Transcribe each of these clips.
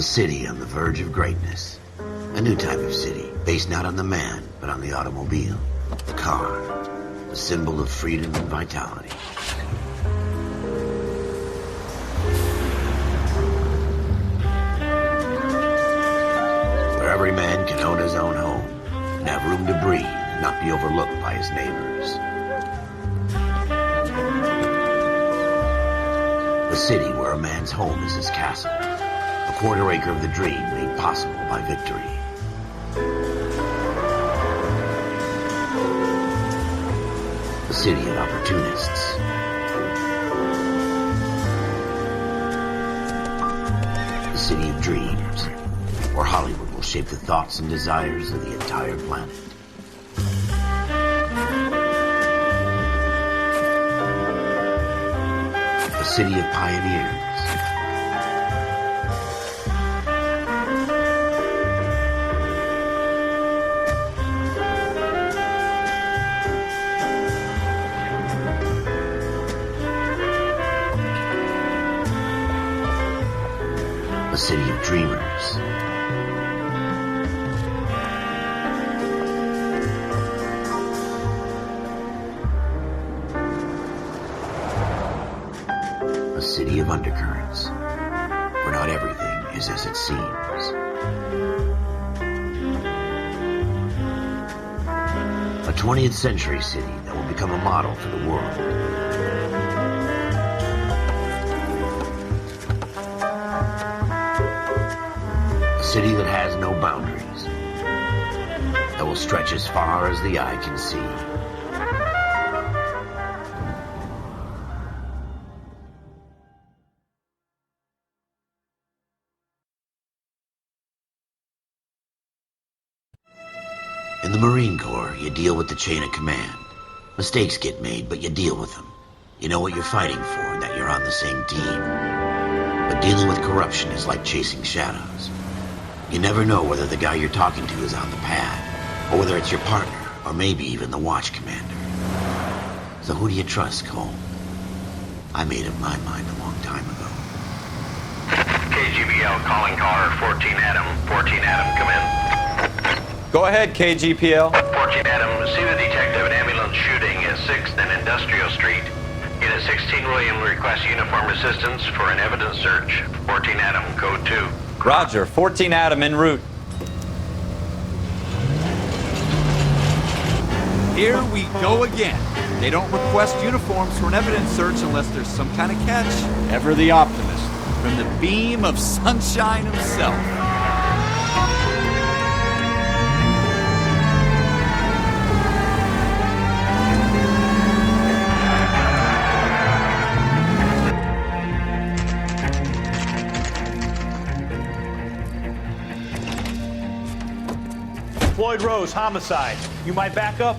A city on the verge of greatness. A new type of city, based not on the man, but on the automobile. The car. The symbol of freedom and vitality. Where every man can own his own home, and have room to breathe, and not be overlooked by his neighbors. A city where a man's home is his castle. A quarter acre of the dream made possible by victory. A city of opportunists. A city of dreams, where Hollywood will shape the thoughts and desires of the entire planet. A city of pioneers. A city of dreamers. A city of undercurrents, where not everything is as it seems. A 20th century city that will become a model for the world. A city that has no boundaries, that will stretch as far as the eye can see. In the Marine Corps, you deal with the chain of command. Mistakes get made, but you deal with them. You know what you're fighting for and that you're on the same team. But dealing with corruption is like chasing shadows. You never know whether the guy you're talking to is on the pad, or whether it's your partner, or maybe even the watch commander. So who do you trust, Cole? I made up my mind a long time ago. KGBL calling caller 14 Adam. 14 Adam, come in. Go ahead, KGPL. 14 Adam, see the detective at ambulance shooting at 6th and Industrial Street. Unit 16 William requests uniformed assistance for an evidence search. 14 Adam, code 2. Roger, 14 Adam en route. Here we go again. They don't request uniforms for an evidence search unless there's some kind of catch. Ever the optimist, from the beam of sunshine himself. Floyd Rose, homicide. You might back up?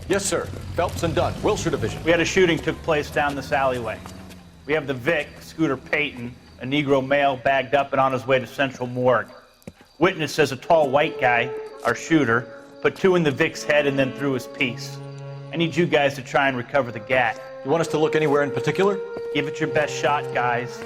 Yes, sir. Phelps and Dunn, Wilshire Division. We had a shooting took place down this alleyway. We have the Vic, Scooter Payton, a Negro male bagged up and on his way to Central Morgue. Witness says a tall white guy, our shooter, put 2 in the Vic's head and then threw his piece. I need you guys to try and recover the gat. You want us to look anywhere in particular? Give it your best shot, guys.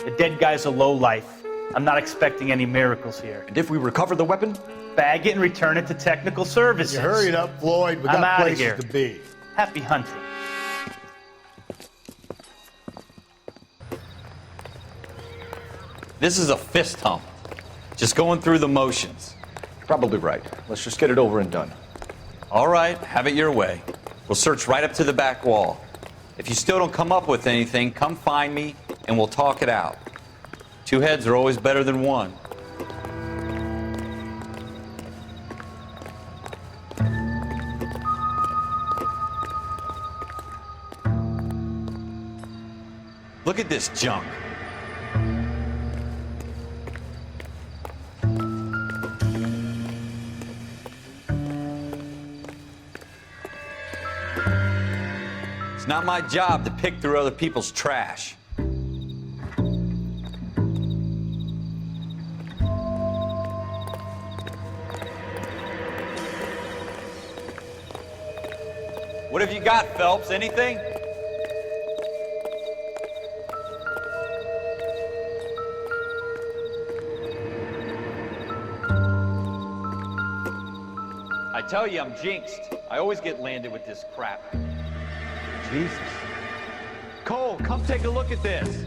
The dead guy's a lowlife. I'm not expecting any miracles here. And if we recover the weapon? Bag it and return it to technical services. You hurry it up, Floyd. We I'm got outta places here. to be. Happy hunting. This is a fist hump. Just going through the motions. Probably right. Let's just get it over and done. All right, have it your way. We'll search right up to the back wall. If you still don't come up with anything, come find me and we'll talk it out. 2 heads are always better than 1. Look at this junk. It's not my job to pick through other people's trash. What have you got, Phelps? Anything? tell you, I'm jinxed. I always get landed with this crap. Jesus. Cole, come take a look at this.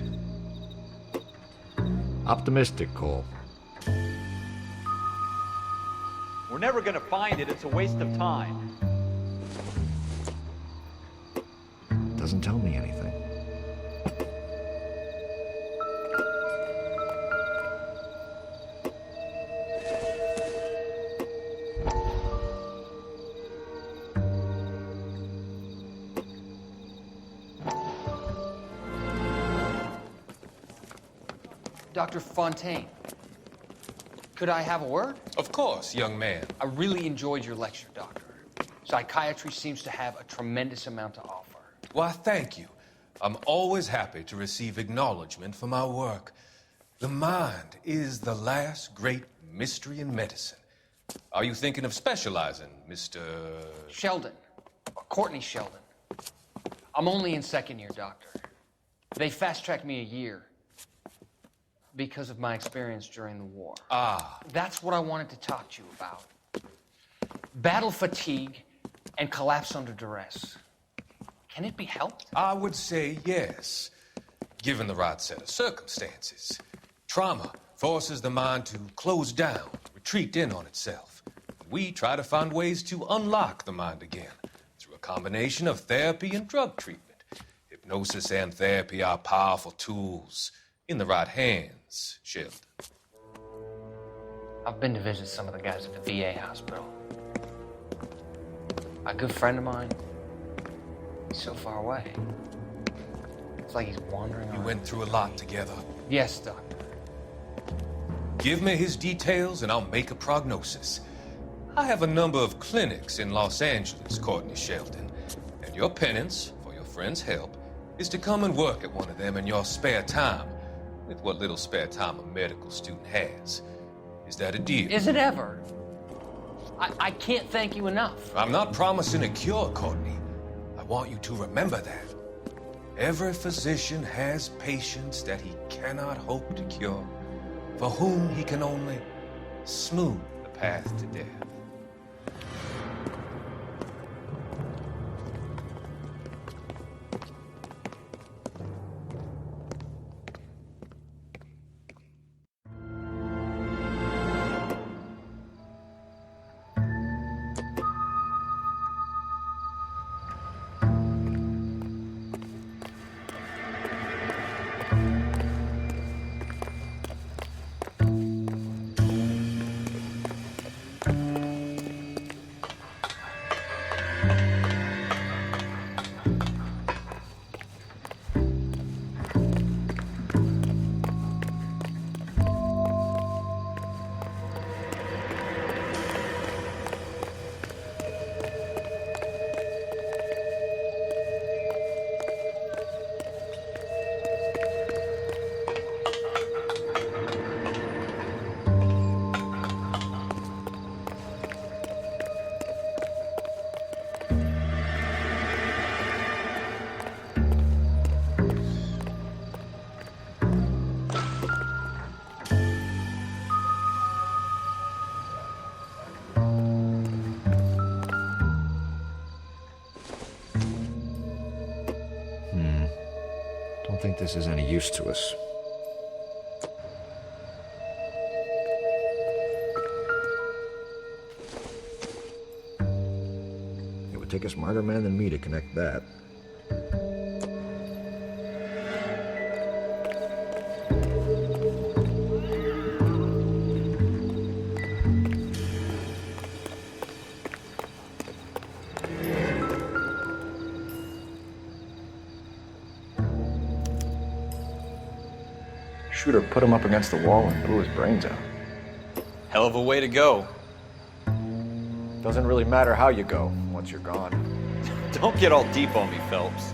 Optimistic, Cole. We're never gonna find it. It's a waste of time. Doesn't tell me anything. Dr. Fontaine, could I have a word? Of course, young man. I really enjoyed your lecture, Doctor. Psychiatry seems to have a tremendous amount to offer. Why, thank you. I'm always happy to receive acknowledgement for my work. The mind is the last great mystery in medicine. Are you thinking of specializing, Mr. Sheldon, or Courtney Sheldon. I'm only in second year, Doctor. They fast-tracked me a year because of my experience during the war. Ah. That's what I wanted to talk to you about. Battle fatigue and collapse under duress. Can it be helped? I would say yes, given the right set of circumstances. Trauma forces the mind to close down, retreat in on itself. We try to find ways to unlock the mind again through a combination of therapy and drug treatment. Hypnosis and therapy are powerful tools in the right hands, Sheldon. I've been to visit some of the guys at the VA hospital. A good friend of mine, he's so far away. It's like he's wandering You around. went through a lot together. Yes, Doctor. Give me his details and I'll make a prognosis. I have a number of clinics in Los Angeles, Courtney Sheldon, and your penance, for your friend's help, is to come and work at one of them in your spare time, with what little spare time a medical student has. Is that a deal? Is it ever? I can't thank you enough. I'm not promising a cure, Courtney. I want you to remember that. Every physician has patients that he cannot hope to cure, for whom he can only smooth the path to death. Don't think this is any use to us. It would take a smarter man than me to connect that. Shooter put him up against the wall and blew his brains out. Hell of a way to go. Doesn't really matter how you go once you're gone. Don't get all deep on me, Phelps.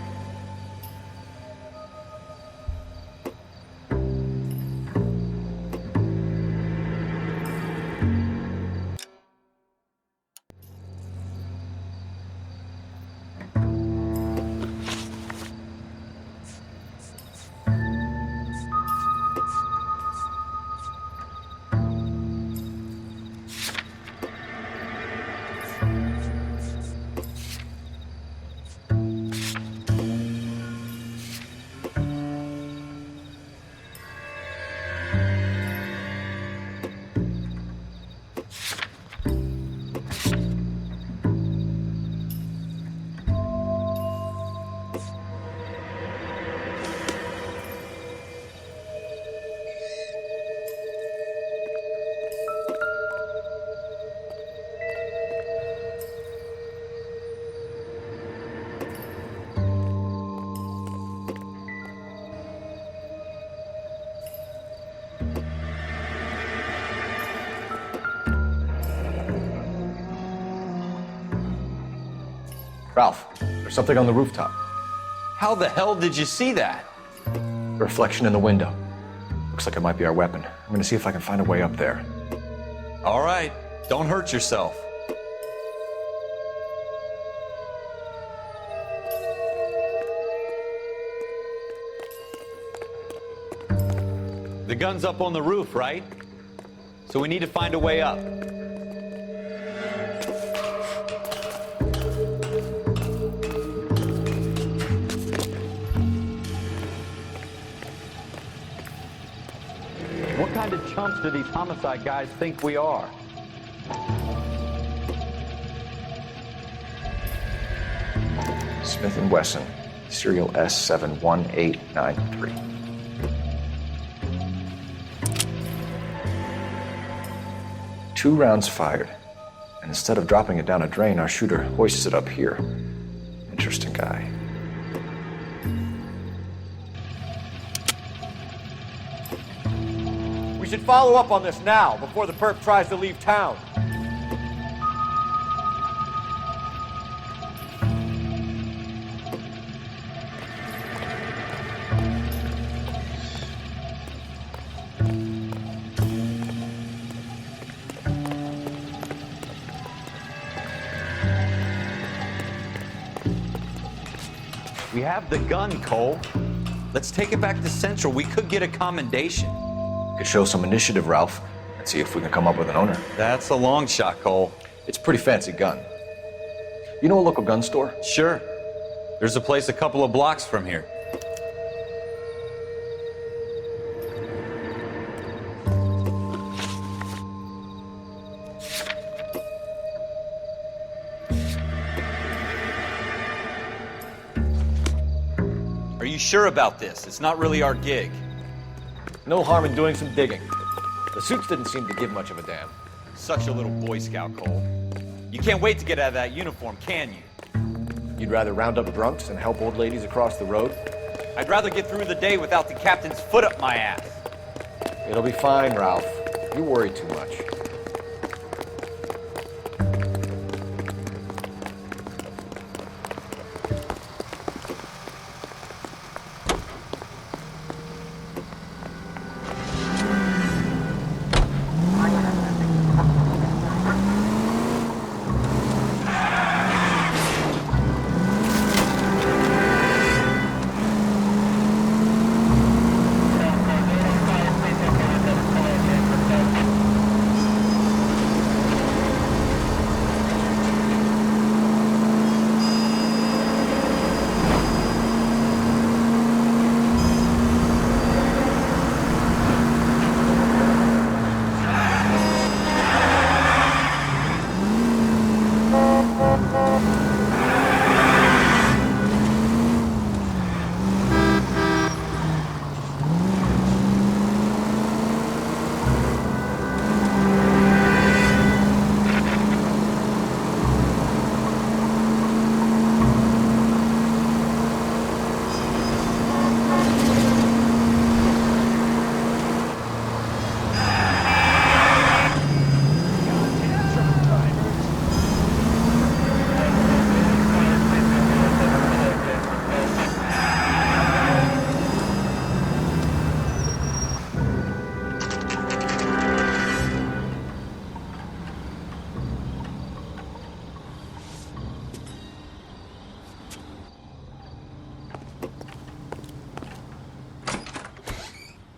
Ralph, there's something on the rooftop. How the hell did you see that? A reflection in the window. Looks like it might be our weapon. I'm gonna see if I can find a way up there. All right, don't hurt yourself. The gun's up on the roof, right? So we need to find a way up. What kind of chumps do these homicide guys think we are? Smith & Wesson, serial S71893. Two rounds fired, and instead of dropping it down a drain, our shooter hoists it up here. Interesting guy. We should follow up on this now, before the perp tries to leave town. We have the gun, Cole. Let's take it back to Central. We could get a commendation. Could show some initiative, Ralph, and see if we can come up with an owner. That's a long shot, Cole. It's a pretty fancy gun. You know a local gun store? Sure. There's a place a couple of blocks from here. Are you sure about this? It's not really our gig. No harm in doing some digging. The suits didn't seem to give much of a damn. Such a little Boy Scout, Cole. You can't wait to get out of that uniform, can you? You'd rather round up drunks and help old ladies across the road? I'd rather get through the day without the captain's foot up my ass. It'll be fine, Ralph. You worry too much.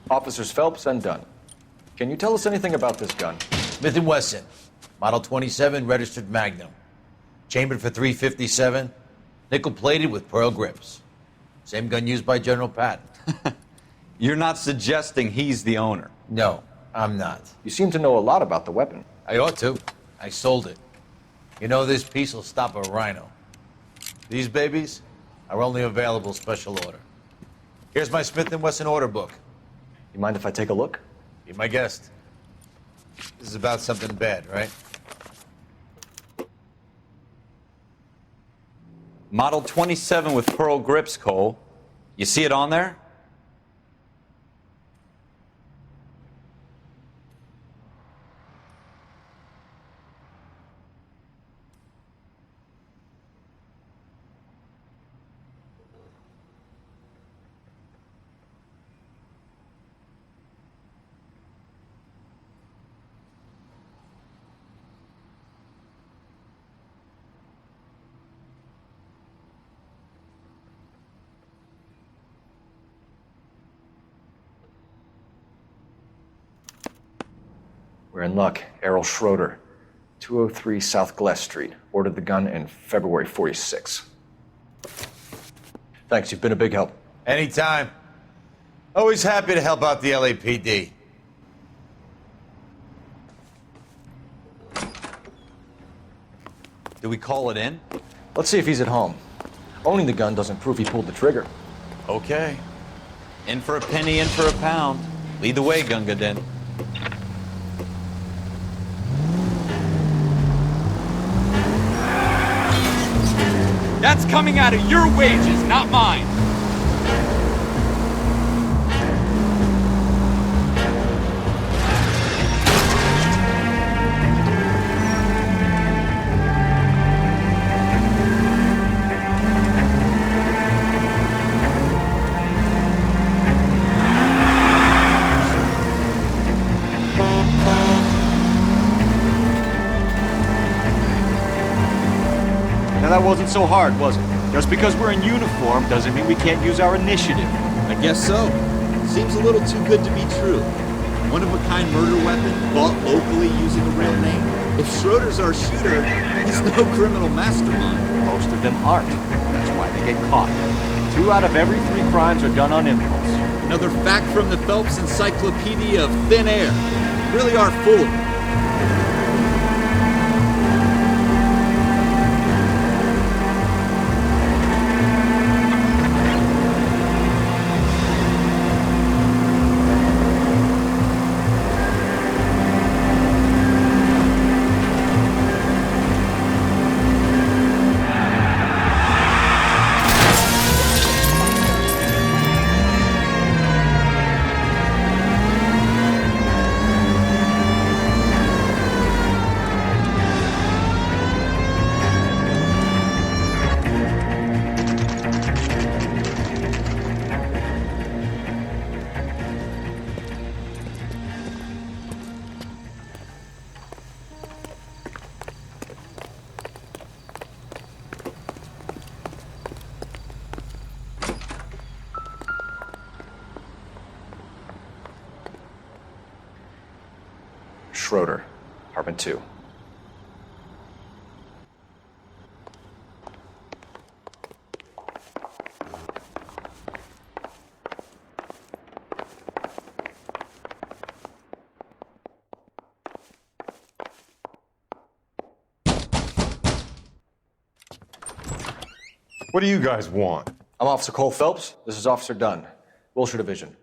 Officers Phelps and Dunn. Can you tell us anything about this gun? Smith & Wesson, Model 27, registered Magnum. Chambered for .357, nickel-plated with pearl grips. Same gun used by General Patton. You're not suggesting he's the owner? No, I'm not. You seem to know a lot about the weapon. I ought to. I sold it. You know, this piece will stop a rhino. These babies are only available special order. Here's my Smith & Wesson order book. You mind if I take a look? Be my guest. This is about something bad, right? Model 27 with pearl grips, Cole. You see it on there? We're in luck. Errol Schroeder, 203 South Glass Street. Ordered the gun in February 46. Thanks, you've been a big help. Anytime. Always happy to help out the LAPD. Do we call it in? Let's see if he's at home. Owning the gun doesn't prove he pulled the trigger. Okay. In for a penny, in for a pound. Lead the way, Gunga Din. That's coming out of your wages, not mine. Now that wasn't so hard, was it? Just because we're in uniform doesn't mean we can't use our initiative. I guess so. Seems a little too good to be true. One-of-a-kind murder weapon, bought locally using a real name. If Schroeder's our shooter, he's no criminal mastermind. Most of them aren't. That's why they get caught. 2 out of every 3 crimes are done on impulse. Another fact from the Phelps Encyclopedia of Thin Air. Really are full of it. Schroeder, apartment 2. What do you guys want? I'm Officer Cole Phelps. This is Officer Dunn, Wilshire Division.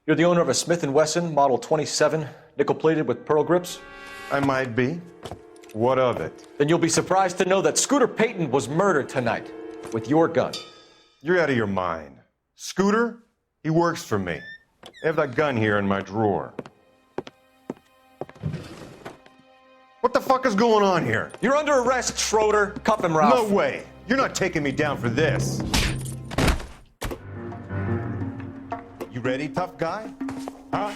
You're the owner of a Smith & Wesson Model 27, nickel-plated with pearl grips? I might be. What of it? Then you'll be surprised to know that Scooter Payton was murdered tonight with your gun. You're out of your mind. Scooter? He works for me. I have that gun here in my drawer. What the fuck is going on here? You're under arrest, Schroeder. Cuff him, Ralph. No way. You're not taking me down for this. You ready, tough guy? Huh?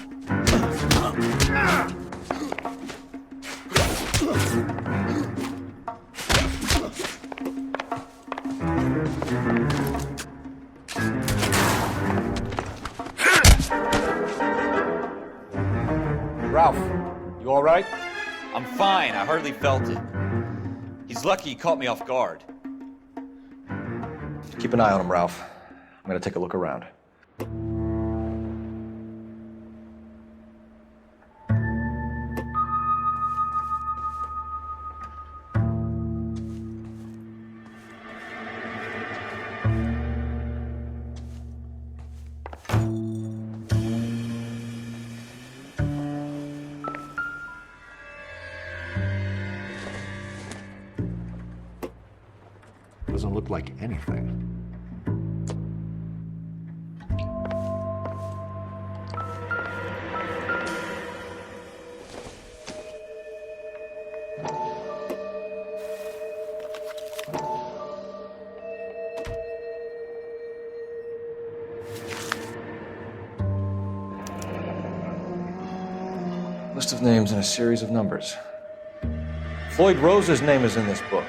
Ralph, you all right? I'm fine. I hardly felt it. He's lucky he caught me off guard. Keep an eye on him, Ralph. I'm gonna take a look around. Doesn't look like anything. List of names and a series of numbers. Floyd Rose's name is in this book.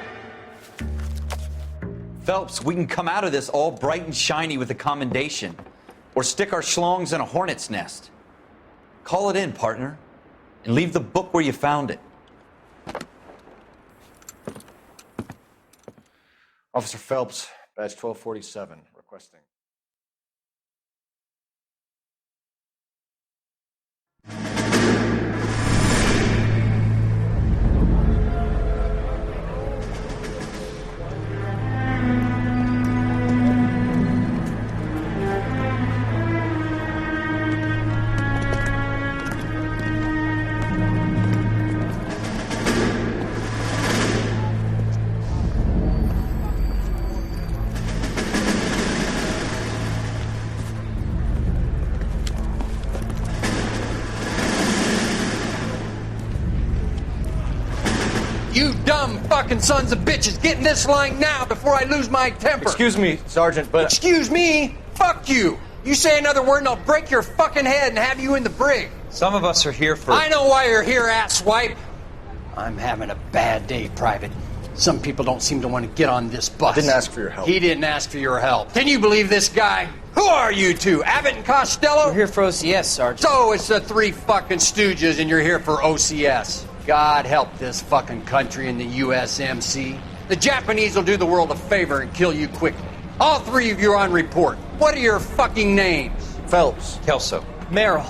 Phelps, we can come out of this all bright and shiny with a commendation. Or stick our schlongs in a hornet's nest. Call it in, partner. and leave the book where you found it. Officer Phelps, badge 1247, requesting. You dumb fucking sons of bitches, get in this line now before I lose my temper. Excuse me, Sergeant, but... Excuse me? Fuck you. You say another word and I'll break your fucking head and have you in the brig. Some of us are here for... I know why you're here, asswipe. I'm having a bad day, Private. Some people don't seem to want to get on this bus. I didn't ask for your help. He didn't ask for your help. Can you believe this guy? Who are you two? Abbott and Costello? We're here for OCS, Sergeant. So it's the three fucking stooges and you're here for OCS. God help this fucking country and the USMC. The Japanese will do the world a favor and kill you quickly. All three of you are on report. What are your fucking names? Phelps. Kelso. Merrill.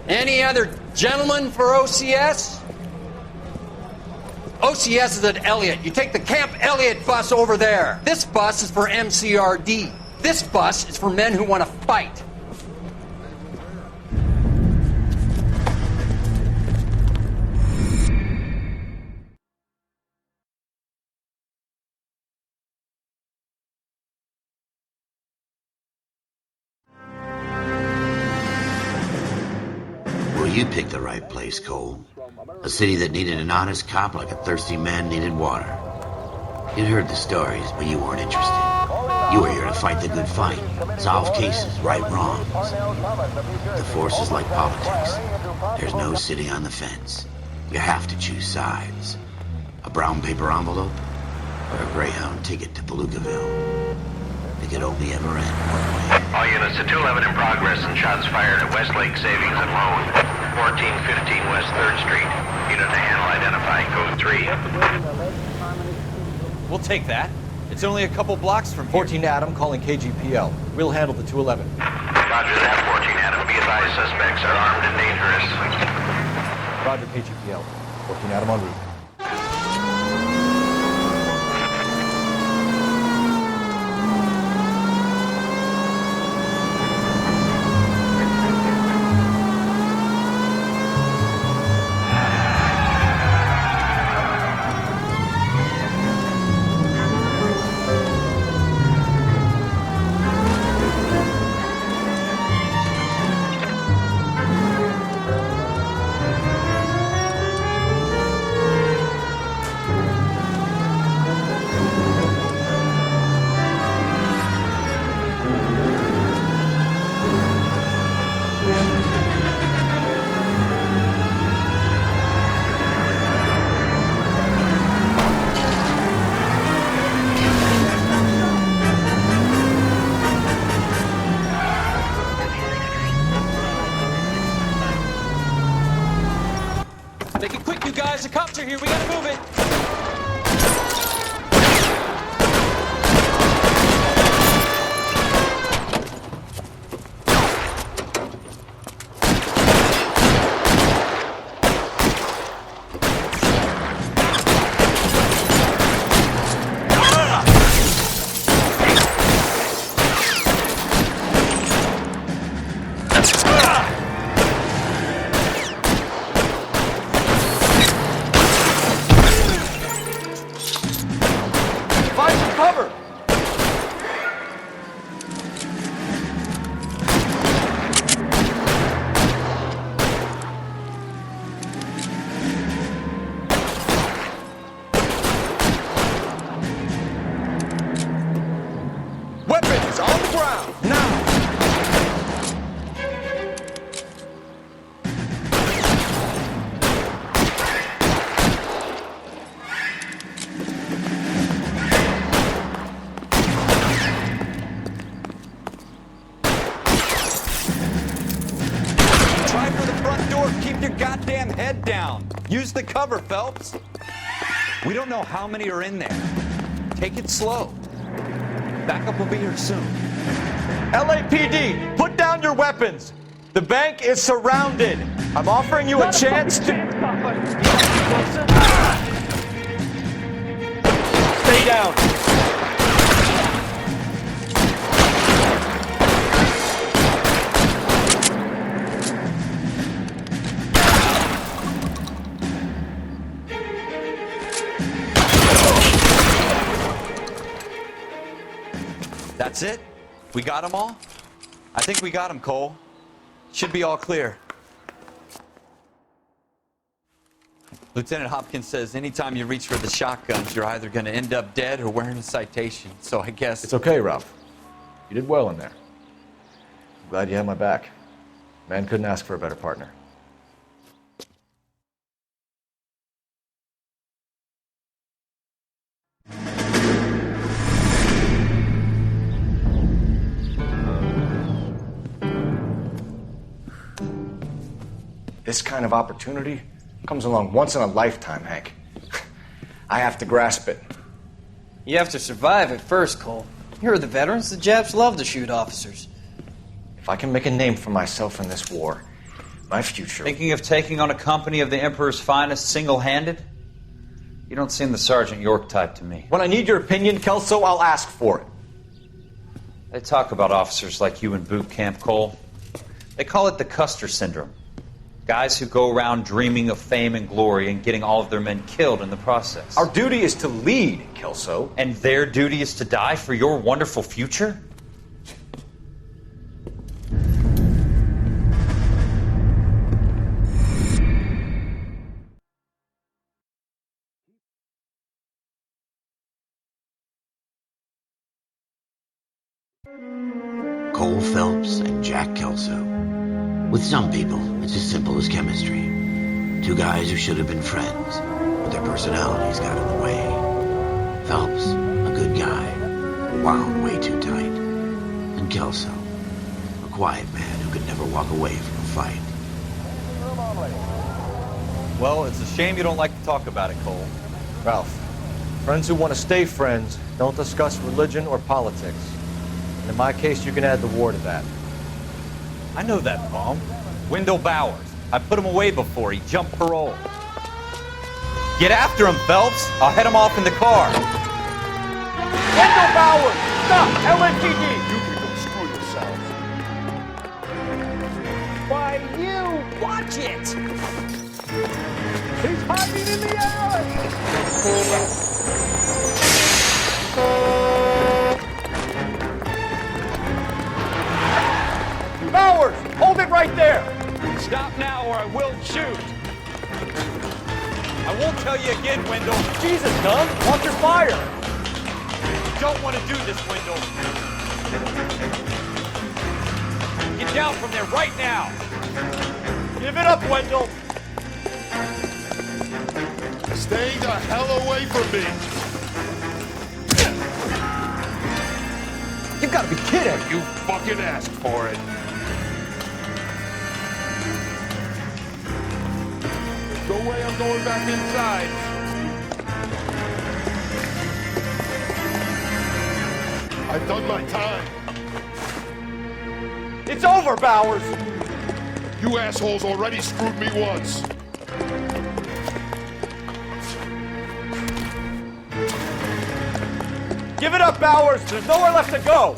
Any other gentlemen for OCS? OCS is at Elliott. You take the Camp Elliott bus over there. This bus is for MCRD. This bus is for men who want to fight. Well, you picked the right place, Cole. A city that needed an honest cop like a thirsty man needed water. You'd heard the stories, but you weren't interested. You were here to fight the good fight, solve cases, right wrongs. The force is like politics. There's no sitting on the fence. You have to choose sides. A brown paper envelope or a Greyhound ticket to Palookaville. It could only ever end one way. All units to 211 in progress and shots fired at Westlake Savings and Loan, 1415 West 3rd Street. Unit to handle identify code 3. We'll take that. It's only a couple blocks from here. 14 Adam calling KGPL. We'll handle the 211. Roger that, 14 Adam. Be advised, suspects are armed and dangerous. Roger, KGPL. 14 Adam en route. Make it quick, you guys. The cops are here. We gotta move it. Weapons on the ground, now! Try for the front door. Use the cover, Phelps. We don't know how many are in there. Take it slow. Backup will be here soon. LAPD, put down your weapons. The bank is surrounded. I'm offering you a chance to... Stay down. That's it? We got them all? I think we got them, Cole. Should be all clear. Lieutenant Hopkins says anytime you reach for the shotguns, you're either going to end up dead or wearing a citation. So I guess... It's okay, Ralph. You did well in there. I'm glad you had my back. Man couldn't ask for a better partner. This kind of opportunity comes along once in a lifetime, Hank. I have to grasp it. You have to survive it first, Cole. Here are the veterans. The Japs love to shoot officers. If I can make a name for myself in this war, my future... Thinking of taking on a company of the Emperor's finest single-handed? You don't seem the Sergeant York type to me. When I need your opinion, Kelso, I'll ask for it. They talk about officers like you in boot camp, Cole. They call it the Custer Syndrome. Guys who go around dreaming of fame and glory and getting all of their men killed in the process. Our duty is to lead, Kelso. And their duty is to die for your wonderful future? Cole Phelps and Jack Kelso. With some people, it's as simple as chemistry. Two guys who should have been friends, but their personalities got in the way. Phelps, a good guy, wound way too tight. And Kelso, a quiet man who could never walk away from a fight. Well, it's a shame you don't like to talk about it, Cole. Ralph, friends who want to stay friends don't discuss religion or politics. And in my case, you can add the war to that. I know that bum. Wendell Bowers. I put him away before he jumped parole. Get after him, Phelps. I'll head him off in the car. Wendell Bowers! Stop! LAPD! You can go screw yourself. Why, you! Watch it! He's hiding in the Bowers! Hold it right there! Stop now or I will shoot. I won't tell you again, Wendell. Jesus, Doug! Watch your fire! You don't want to do this, Wendell. Get down from there right now. Give it up, Wendell! Stay the hell away from me. You've got to be kidding! You fucking asked for it. No way I'm going back inside. I've done my time. It's over, Bowers! You assholes already screwed me once. Give it up, Bowers! There's nowhere left to go!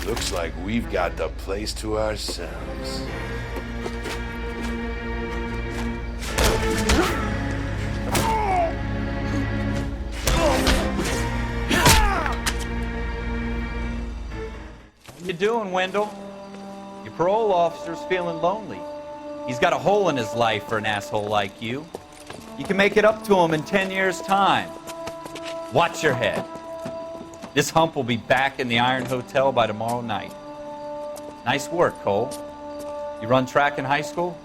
Looks like we've got the place to ourselves. How you doing, Wendell? Your parole officer's feeling lonely. He's got a hole in his life for an asshole like you. You can make it up to him in 10 years' time. Watch your head. This hump will be back in the Iron Hotel by tomorrow night. Nice work, Cole. You run track in high school?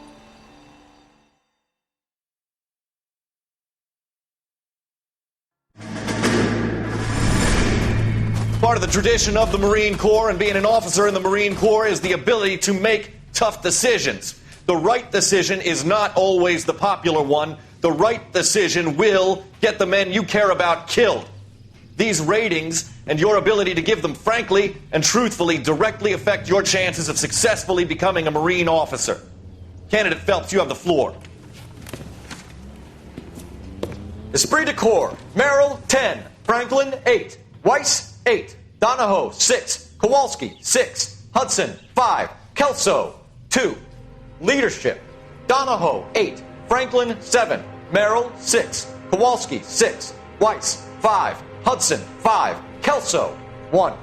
Part of the tradition of the Marine Corps and being an officer in the Marine Corps is the ability to make tough decisions. The right decision is not always the popular one. The right decision will get the men you care about killed. These ratings and your ability to give them frankly and truthfully directly affect your chances of successfully becoming a Marine officer. Candidate Phelps, you have the floor. Esprit de Corps, Merrill, 10. Franklin, 8. Weiss, 8. Donahoe, 6. Kowalski, 6. Hudson, 5. Kelso, 2. Leadership, Donahoe, 8. Franklin, 7. Merrill, 6. Kowalski, 6. Weiss, 5. Hudson, 5. Kelso, 1.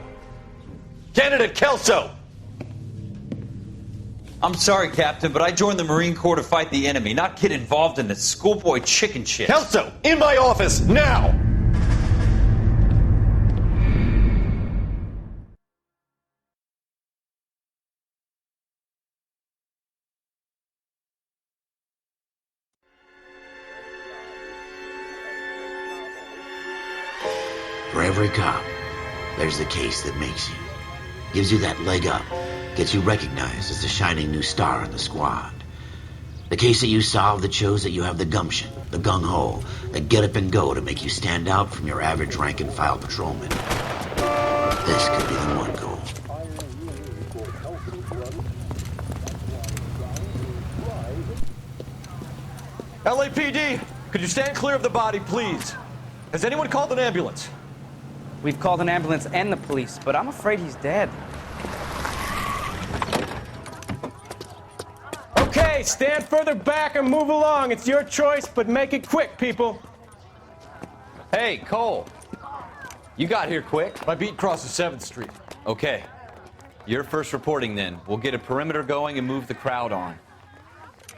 Candidate Kelso! I'm sorry, Captain, but I joined the Marine Corps to fight the enemy, not get involved in this schoolboy chicken shit. Kelso, in my office, now! For every cop, there's the case that makes you. Gives you that leg up. Gets you recognized as the shining new star in the squad. The case that you solve that shows that you have the gumption, the gung-ho, the get up and go to make you stand out from your average rank-and-file patrolman. This could be the one goal. LAPD, could you stand clear of the body, please? Has anyone called an ambulance? We've called an ambulance and the police, but I'm afraid he's dead. Okay, stand further back and move along. It's your choice, but make it quick, people. Hey, Cole. You got here quick. My beat crosses 7th Street. Okay. You're first reporting then. We'll get a perimeter going and move the crowd on.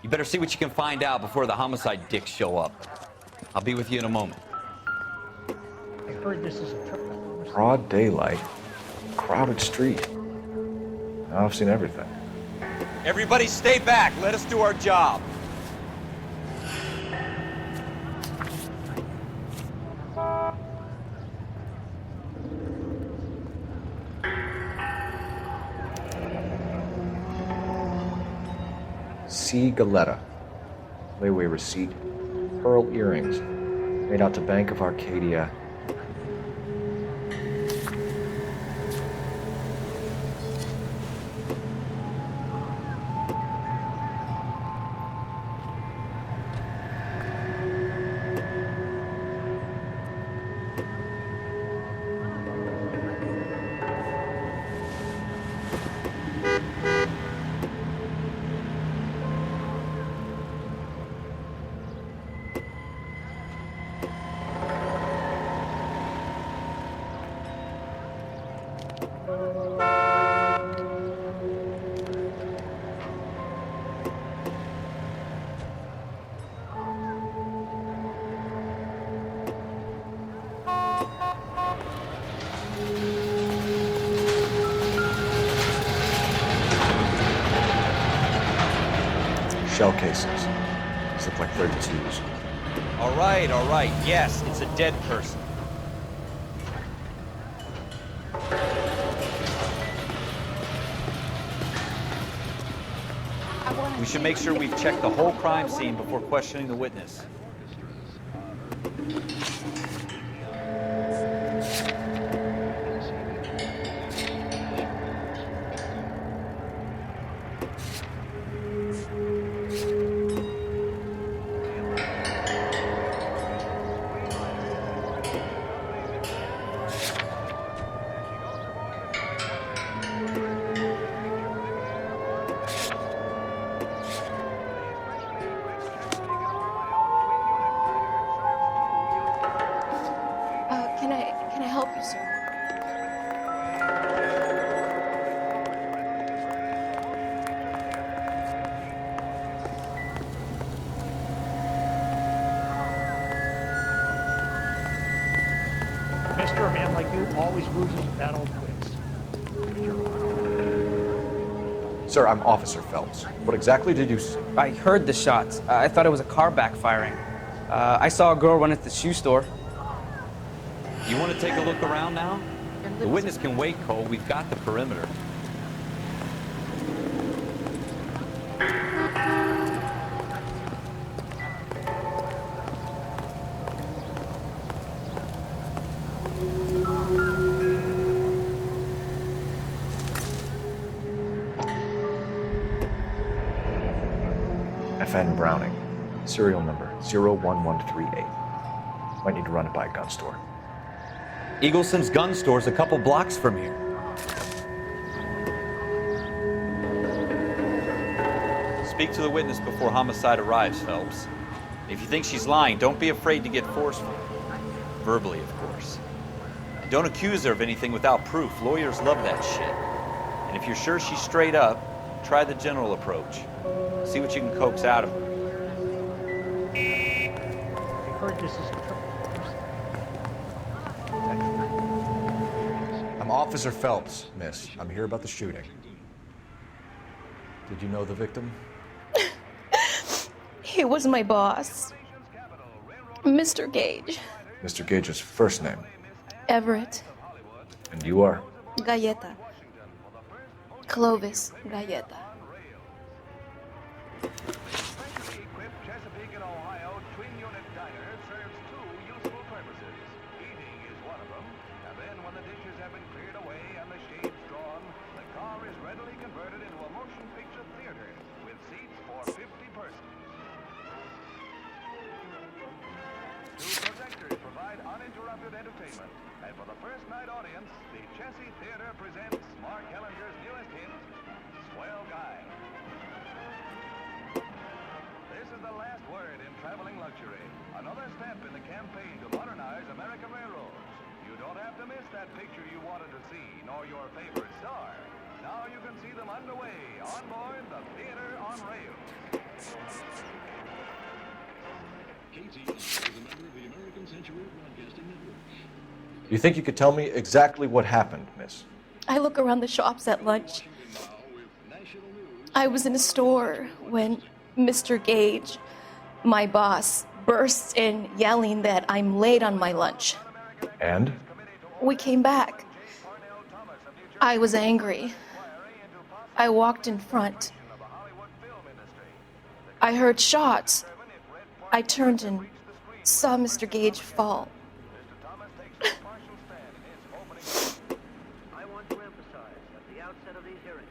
You better see what you can find out before the homicide dicks show up. I'll be with you in a moment. I heard this is a trip. Broad daylight, crowded street. Now I've seen everything. Everybody stay back. Let us do our job. C. Galetta. Layaway receipt. Pearl earrings. Made out to Bank of Arcadia. Shell casings. These look like 32s. All right, all right. Yes, it's a dead person. We should make sure we've checked the whole crime scene before questioning the witness. Can I help you, sir? Mister, a man like you always loses at old quits. Sir, I'm Officer Phelps. What exactly did you see? I heard the shots. I thought it was a car backfiring. I saw a girl run into the shoe store. You want to take a look around now? The witness can wait, Cole. We've got the perimeter. FN Browning, serial number 01138. Might need to run it by a gun store. Eagleson's gun store's a couple blocks from here. Speak to the witness before homicide arrives, Phelps. If you think she's lying, don't be afraid to get forceful. Verbally, of course. And don't accuse her of anything without proof. Lawyers love that shit. And if you're sure she's straight up, try the general approach. See what you can coax out of her. I heard this is a triple. I'm Officer Phelps, miss. I'm here about the shooting. Did you know the victim? He was my boss, Mr. Gage. Mr. Gage's first name. Everett. And you are? Galleta. Clovis Galleta. And for the first night audience, the Chessy Theater presents Mark Hellinger's newest hit, Swell Guy. This is the last word in traveling luxury. Another step in the campaign to modernize American railroads. You don't have to miss that picture you wanted to see, nor your favorite star. Now you can see them underway on board the Theater on Rail. Casey is a member of the American Century Broadcasting Network. You think you could tell me exactly what happened, miss? I look around the shops at lunch. I was in a store when Mr. Gage, my boss, bursts in yelling that I'm late on my lunch. And? We came back. I was angry. I walked in front. I heard shots. I turned and saw Mr. Gage fall. I want to emphasize at the outset of these hearings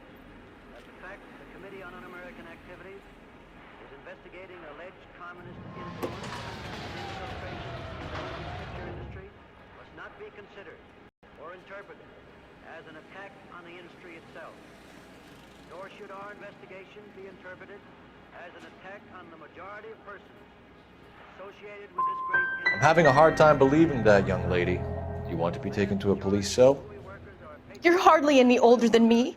that the fact that the Committee on Un-American Activities is investigating alleged communist influence and infiltration in the motion picture industry must not be considered or interpreted as an attack on the industry itself. Nor should our investigation be interpreted as an attack on the majority of persons associated with this great industry. I'm having a hard time believing that, young lady. You want to be taken to a police cell? You're hardly any older than me.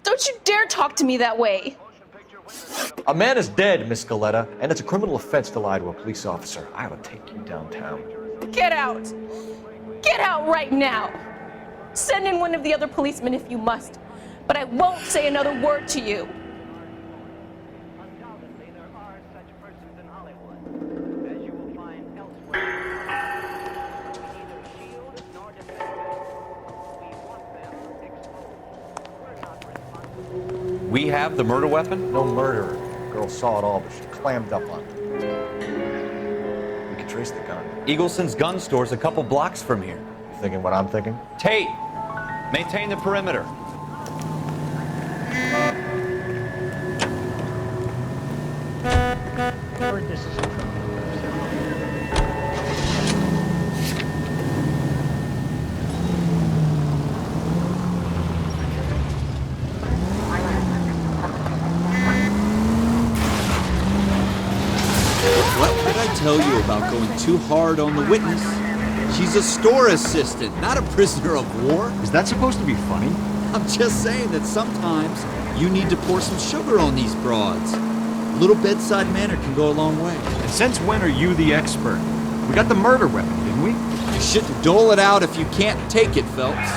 Don't you dare talk to me that way. A man is dead, Miss Galleta, and it's a criminal offense to lie to a police officer. I ought to take you downtown. Get out. Get out right now. Send in one of the other policemen if you must, but I won't say another word to you. Undoubtedly, there are such persons in Hollywood, as you will find elsewhere. Neither shield nor defend. We want them exposed. We're not responsible. We have the murder weapon? No murderer. The girl saw it all, but she clammed up on it. We can trace the gun. Eagleson's gun store's a couple blocks from here. You thinking what I'm thinking? Tate, maintain the perimeter. I heard this is a triple. What did I tell you about going too hard on the witness? She's a store assistant, not a prisoner of war. Is that supposed to be funny? I'm just saying that sometimes you need to pour some sugar on these broads. A little bedside manner can go a long way. And since when are you the expert? We got the murder weapon, didn't we? You shouldn't dole it out if you can't take it, Phelps.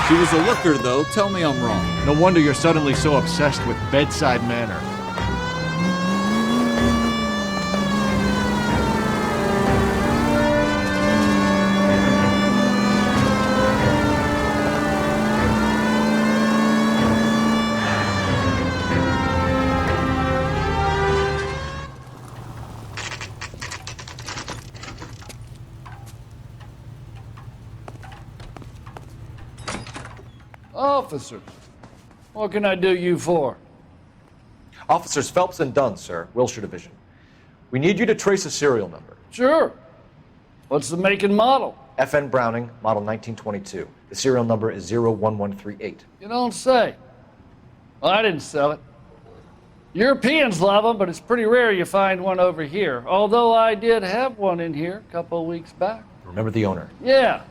She was a looker, though. Tell me I'm wrong. No wonder you're suddenly so obsessed with bedside manner. Officer, what can I do you for? Officers Phelps and Dunn, sir, Wilshire Division. We need you to trace a serial number. Sure. What's the make and model? FN Browning, model 1922. The serial number is 01138. You don't say. Well, I didn't sell it. Europeans love them, but it's pretty rare you find one over here. Although I did have one in here a couple of weeks back. Remember the owner? Yeah.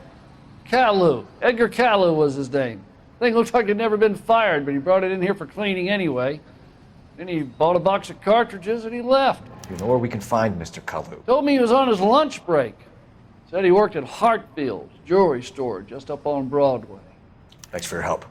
Caillou. Edgar Caillou was his name. Thing looked like he'd never been fired, but he brought it in here for cleaning anyway. Then he bought a box of cartridges and he left. You know where we can find Mr. Caillou? Told me he was on his lunch break. Said he worked at Hartfield's jewelry store just up on Broadway. Thanks for your help.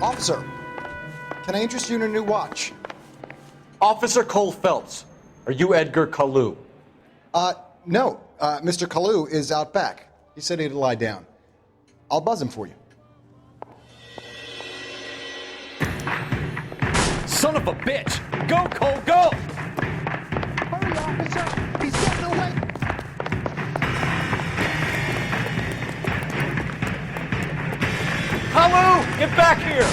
Officer, can I interest you in a new watch? Officer Cole Phelps, are you Edgar Caillou? No. Mr. Caillou is out back. He said he'd lie down. I'll buzz him for you. Son of a bitch! Go, Cole, go! Hurry, officer! He's getting away! Caillou, get back here!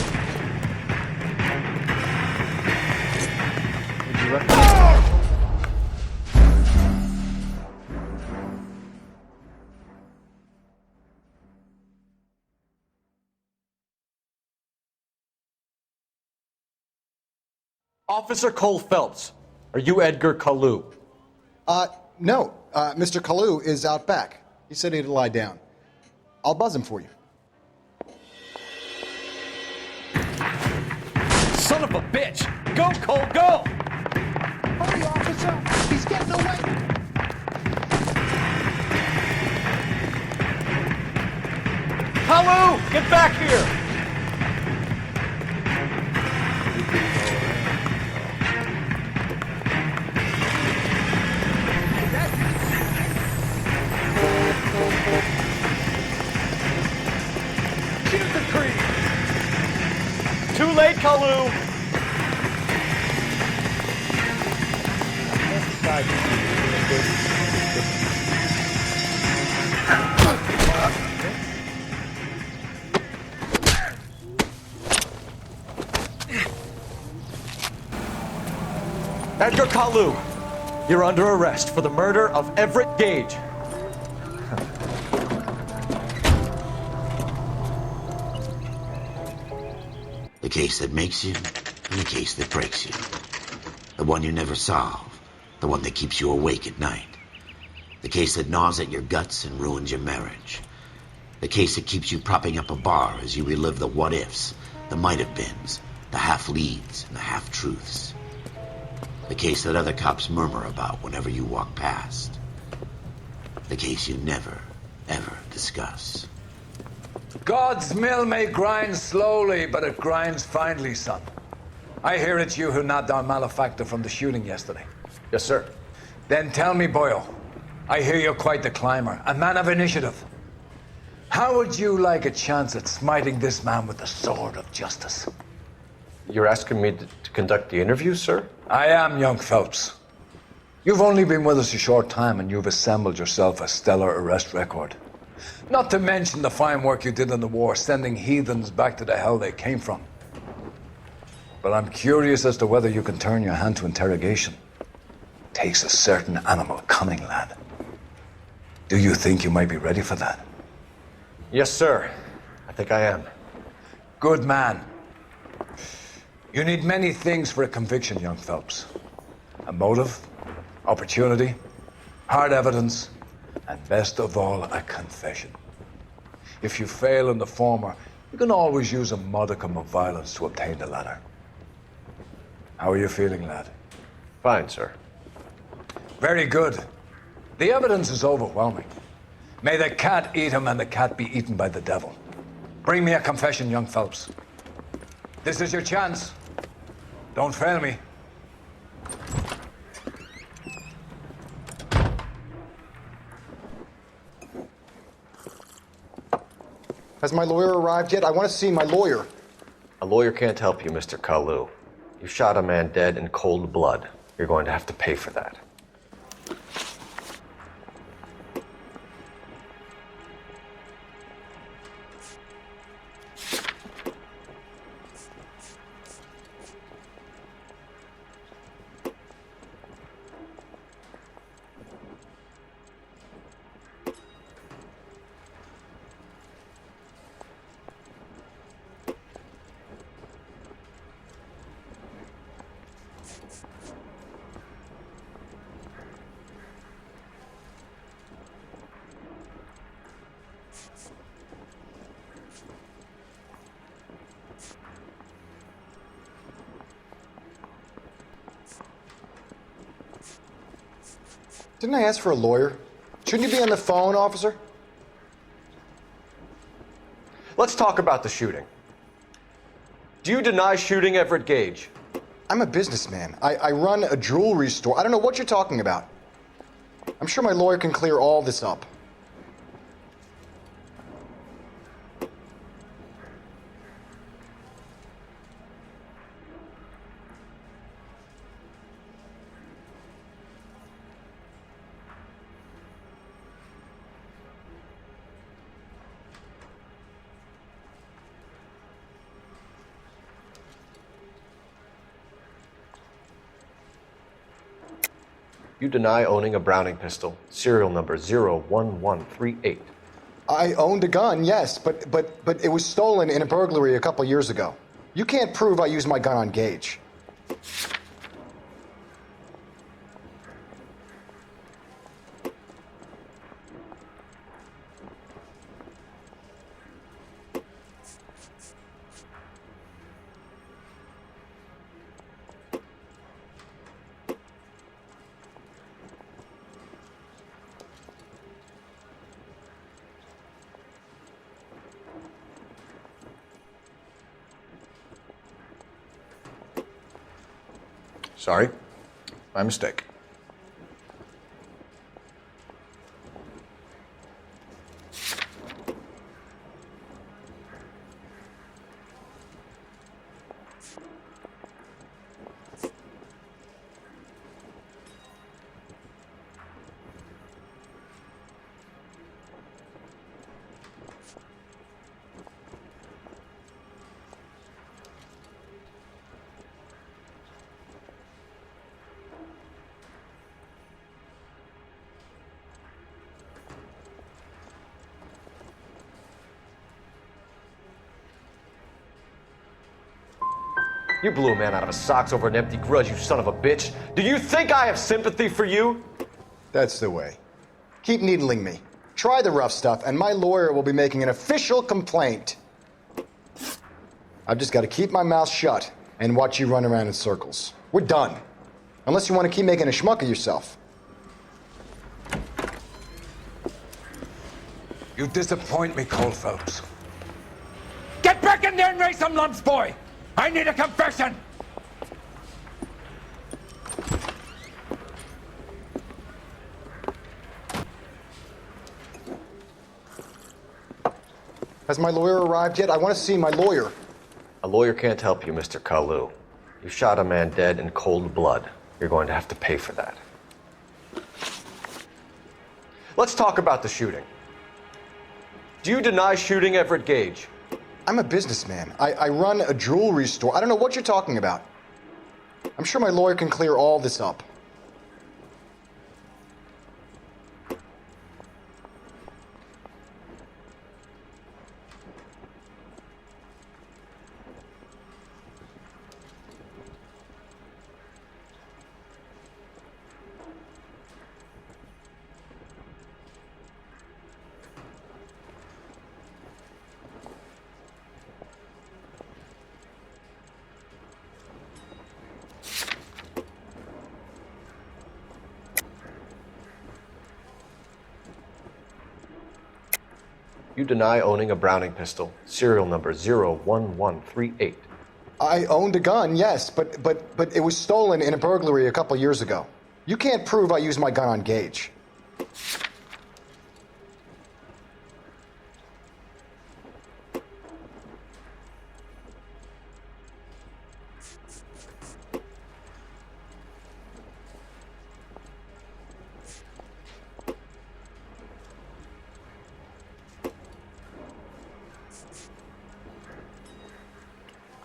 Officer Cole Phelps, are you Edgar Caillou? No. Mr. Caillou is out back. He said he'd lie down. I'll buzz him for you. Son of a bitch! Go, Cole, go! Hurry, officer! He's getting away! Caillou, get back here! Shoot the creep! Too late, Caillou! Edgar Caillou, you're under arrest for the murder of Everett Gage. The case that makes you, and the case that breaks you. The one you never solve, the one that keeps you awake at night. The case that gnaws at your guts and ruins your marriage. The case that keeps you propping up a bar as you relive the what-ifs, the might-have-beens, the half-leads, and the half-truths. The case that other cops murmur about whenever you walk past. The case you never, ever discuss. God's mill may grind slowly, but it grinds finely, son. I hear it's you who nabbed down Malefactor from the shooting yesterday. Yes, sir. Then tell me, Boyle, I hear you're quite the climber, a man of initiative. How would you like a chance at smiting this man with the sword of justice? You're asking me to conduct the interview, sir? I am, young Phelps. You've only been with us a short time and you've assembled yourself a stellar arrest record. Not to mention the fine work you did in the war, sending heathens back to the hell they came from. But I'm curious as to whether you can turn your hand to interrogation. Takes a certain animal cunning, lad. Do you think you might be ready for that? Yes, sir. I think I am. Good man. You need many things for a conviction, young Phelps. A motive, opportunity, hard evidence, and best of all, a confession. If you fail in the former, you can always use a modicum of violence to obtain the latter. How are you feeling, lad? Fine, sir. Very good. The evidence is overwhelming. May the cat eat him and the cat be eaten by the devil. Bring me a confession, young Phelps. This is your chance. Don't fail me. Has my lawyer arrived yet? I want to see my lawyer. A lawyer can't help you, Mr. Kalu. You shot a man dead in cold blood. You're going to have to pay for that. Didn't I ask for a lawyer? Shouldn't you be on the phone, officer? Let's talk about the shooting. Do you deny shooting Everett Gage? I'm a businessman. I run a jewelry store. I don't know what you're talking about. I'm sure my lawyer can clear all this up. You deny owning a Browning pistol, serial number 01138. I owned a gun, yes, but it was stolen in a burglary a couple years ago. You can't prove I used my gun on Gage. Sorry, my mistake. You blew a man out of his socks over an empty grudge, you son of a bitch. Do you think I have sympathy for you? That's the way. Keep needling me. Try the rough stuff, and my lawyer will be making an official complaint. I've just got to keep my mouth shut and watch you run around in circles. We're done. Unless you want to keep making a schmuck of yourself. You disappoint me, Cole Phelps. Get back in there and raise some lumps, boy! I need a confession! Has my lawyer arrived yet? I want to see my lawyer. A lawyer can't help you, Mr. Kalu. You shot a man dead in cold blood. You're going to have to pay for that. Let's talk about the shooting. Do you deny shooting Everett Gage? I'm a businessman. I run a jewelry store. I don't know what you're talking about. I'm sure my lawyer can clear all this up. You deny owning a Browning pistol, serial number 01138. I owned a gun, yes, but it was stolen in a burglary a couple years ago. You can't prove I used my gun on Gage.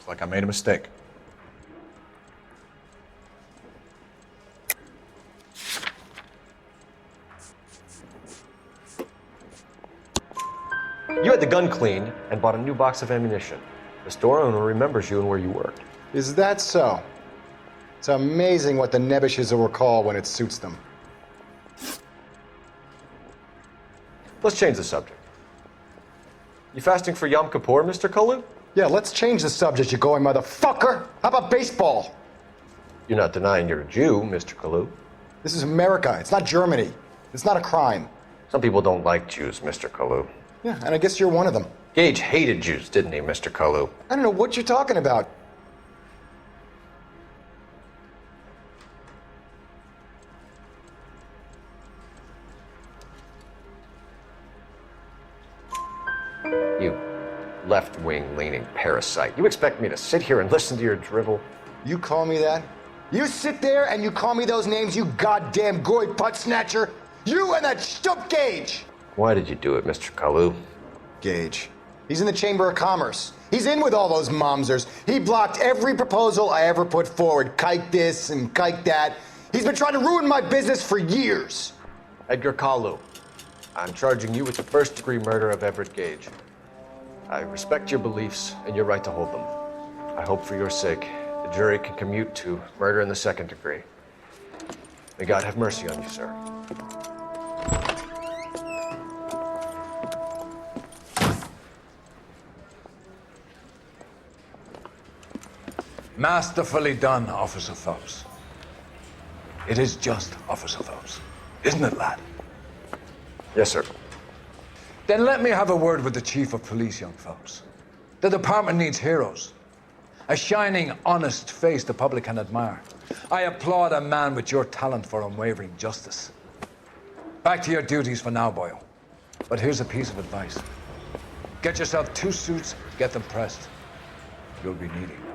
Looks like I made a mistake. You had the gun cleaned and bought a new box of ammunition. The store owner remembers you and where you worked. Is that so? It's amazing what the Nebbishes will recall when it suits them. Let's change the subject. You fasting for Yom Kippur, Mr. Kalu? Yeah, let's change the subject, you going motherfucker. How about baseball? You're not denying you're a Jew, Mr. Kalu. This is America. It's not Germany. It's not a crime. Some people don't like Jews, Mr. Kalu. Yeah, and I guess you're one of them. Gage hated Jews, didn't he, Mr. Kalu? I don't know what you're talking about. You left-wing leaning parasite. You expect me to sit here and listen to your drivel? You call me that? You sit there and you call me those names, you goddamn goy putt snatcher? You and that stump Gage! Why did you do it, Mr. Kalu? Gage. He's in the Chamber of Commerce. He's in with all those momsers. He blocked every proposal I ever put forward. Kike this and kike that. He's been trying to ruin my business for years. Edgar Kalu, I'm charging you with the first-degree murder of Everett Gage. I respect your beliefs and your right to hold them. I hope for your sake the jury can commute to murder in the second degree. May God have mercy on you, sir. Masterfully done, Officer Phelps. It is just Officer Phelps, isn't it, lad? Yes, sir. Then let me have a word with the Chief of Police, young Phelps. The department needs heroes. A shining, honest face the public can admire. I applaud a man with your talent for unwavering justice. Back to your duties for now, Boyle. But here's a piece of advice. Get yourself 2 suits, get them pressed. You'll be needing them.